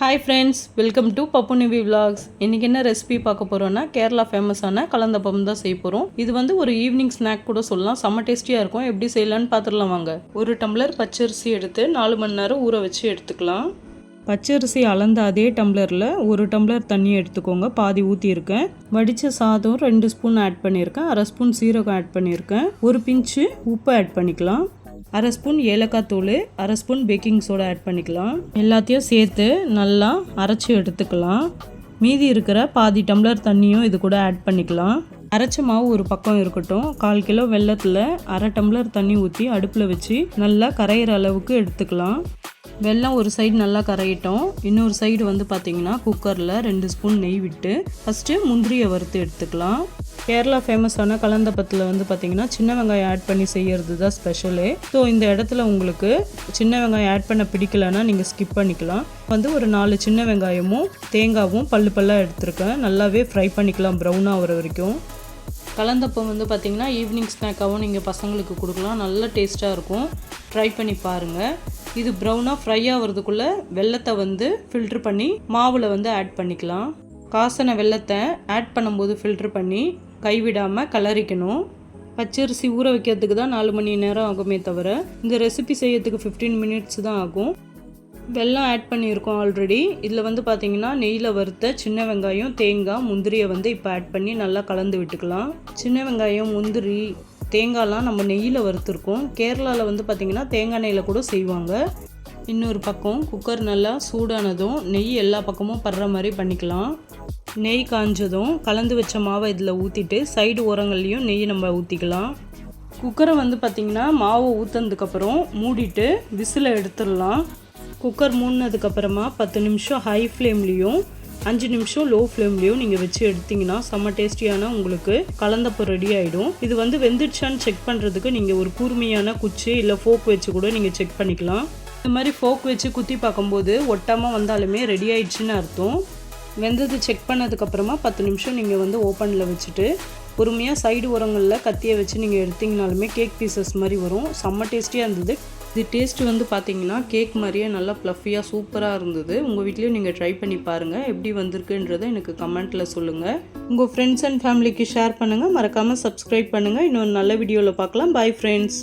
Hi friends, welcome to Pappu Nivi vlogs. இன்றைக்கி என்ன recipe பார்க்க போகிறோன்னா கேரளா ஃபேமஸான கலந்தப்பம் தான் செய்ய போகிறோம். இது வந்து ஒரு ஈவினிங் ஸ்நாக் கூட சொல்லலாம். செம்ம டேஸ்டியாக இருக்கும். எப்படி செய்யலான்னு பார்த்துடலாம் வாங்க. ஒரு டம்ளர் பச்சரிசி எடுத்து 4 மணி நேரம் ஊற வச்சு எடுத்துக்கலாம். பச்சரிசி அளந்த அதே டம்ளரில் ஒரு டம்ளர் தண்ணி எடுத்துக்கோங்க. பாதி ஊற்றியிருக்கேன். வடித்த சாதம் 2 ஸ்பூன் ஆட் பண்ணியிருக்கேன். 1/2 ஸ்பூன் சீரகம் ஆட் பண்ணியிருக்கேன். ஒரு பிஞ்சு உப்பு ஆட் பண்ணிக்கலாம். 1/2 ஸ்பூன் ஏலக்காய் தூள், 1/2 ஸ்பூன் பேக்கிங் சோடா ஆட் பண்ணிக்கலாம். எல்லாத்தையும் சேர்த்து நல்லா அரைச்சி எடுத்துக்கலாம். மீதி இருக்கிற பாதி டம்ளர் தண்ணியும் இது கூட ஆட் பண்ணிக்கலாம். அரைச்ச மாவு ஒரு பக்கம் இருக்கட்டும். 1/4 கிலோ வெல்லத்தில் 1/2 டம்ளர் தண்ணி ஊற்றி அடுப்பில் வச்சு நல்லா கரையிற அளவுக்கு எடுத்துக்கலாம். வெல்லம் ஒரு சைடு நல்லா கரையிட்டோம். இன்னொரு சைடு வந்து பார்த்திங்கன்னா குக்கரில் 2 ஸ்பூன் நெய் விட்டு ஃபஸ்ட்டு முந்திரியை வறுத்து எடுத்துக்கலாம். கேரளா ஃபேமஸான கலந்தப்பத்தில் வந்து பார்த்திங்கன்னா சின்ன வெங்காயம் ஆட் பண்ணி செய்கிறது தான் ஸ்பெஷலே. ஸோ இந்த இடத்துல உங்களுக்கு சின்ன வெங்காயம் ஆட் பண்ண பிடிக்கலன்னா நீங்கள் ஸ்கிப் பண்ணிக்கலாம். வந்து ஒரு 4 சின்ன வெங்காயமும் தேங்காவும் பல்லாக எடுத்துருக்கேன். நல்லாவே ஃப்ரை பண்ணிக்கலாம் ப்ரௌனாக வர வரைக்கும். கலந்தப்பம் வந்து பார்த்திங்கன்னா ஈவினிங் ஸ்நாக்காகவும் நீங்கள் பசங்களுக்கு கொடுக்கலாம். நல்ல டேஸ்ட்டாக இருக்கும். ட்ரை பண்ணி பாருங்கள். இது ப்ரௌனாக ஃப்ரை ஆகிறதுக்குள்ளே வெல்லத்தை வந்து ஃபில்ட்ரு பண்ணி மாவில் வந்து ஆட் பண்ணிக்கலாம். காசன வெல்லத்தை ஆட் பண்ணும்போது ஃபில்ட்ரு பண்ணி கைவிடாமல் கலரிக்கணும். பச்சரிசி ஊற வைக்கிறதுக்கு தான் 4 மணி நேரம் ஆகுமே தவிர இந்த ரெசிபி செய்யறதுக்கு 15 மினிட்ஸ் தான் ஆகும். வெல்லம் ஆட் பண்ணியிருக்கோம் ஆல்ரெடி. இதில் வந்து பார்த்திங்கன்னா நெய்யில் வறுத்த சின்ன வெங்காயம், தேங்காய், முந்திரியை வந்து இப்போ ஆட் பண்ணி நல்லா கலந்து விட்டுக்கலாம். சின்ன வெங்காயம், முந்திரி, தேங்காய்லாம் நம்ம நெய்யில் வறுத்துருக்கோம். கேரளாவில் வந்து பார்த்திங்கன்னா தேங்காய் நெய்யில் கூட செய்வாங்க. இன்னொரு பக்கம் குக்கர் நல்லா சூடானதும் நெய் எல்லா பக்கமும் படுற மாதிரி பண்ணிக்கலாம். நெய் காஞ்சதும் கலந்து வச்ச மாவை இதில் ஊற்றிட்டு சைடு ஓரங்கள்லேயும் நெய் நம்ம ஊற்றிக்கலாம். குக்கரை வந்து பார்த்திங்கன்னா மாவை ஊற்றுனதுக்கப்புறம் மூடிட்டு விசிலை எடுத்துடலாம். குக்கர் மூடினதுக்கப்புறமா 10 நிமிஷம் ஹை ஃப்ளேம்லேயும் 5 நிமிஷம் லோ ஃப்ளேம்லேயும் நீங்கள் வச்சு எடுத்திங்கன்னா செம்ம டேஸ்டியான உங்களுக்கு கலந்தப்பம் ரெடி ஆகிடும். இது வந்து வெந்துடுச்சான்னு செக் பண்ணுறதுக்கு நீங்கள் ஒரு கூர்மையான குச்சி இல்லை ஃபோக் வச்சு கூட நீங்கள் செக் பண்ணிக்கலாம். இந்த மாதிரி ஃபோக் வச்சு குத்தி பார்க்கும்போது ஒட்டாமல் வந்தாலுமே ரெடி ஆயிடுச்சுன்னு அர்த்தம். வெந்தது செக் பண்ணதுக்கப்புறமா 10 நிமிஷம் நீங்கள் வந்து ஓப்பனில் வச்சுட்டு பொறுமையாக சைடு உரங்களில் கத்தியை வச்சு நீங்கள் எடுத்திங்கனாலுமே கேக் பீசஸ் மாதிரி வரும். செம்ம டேஸ்டியாக இருந்தது. இது டேஸ்ட்டு வந்து பார்த்தீங்கன்னா கேக் மாதிரியே நல்லா ப்ளஃபியாக சூப்பராக இருந்தது. உங்கள் வீட்லேயும் நீங்கள் ட்ரை பண்ணி பாருங்கள். எப்படி வந்திருக்குன்றதை எனக்கு கமெண்ட்டில் சொல்லுங்கள். உங்கள் ஃப்ரெண்ட்ஸ் அண்ட் ஃபேமிலிக்கு ஷேர் பண்ணுங்கள். மறக்காமல் சப்ஸ்கிரைப் பண்ணுங்கள். இன்னொரு நல்ல வீடியோவில் பார்க்கலாம். Bye friends.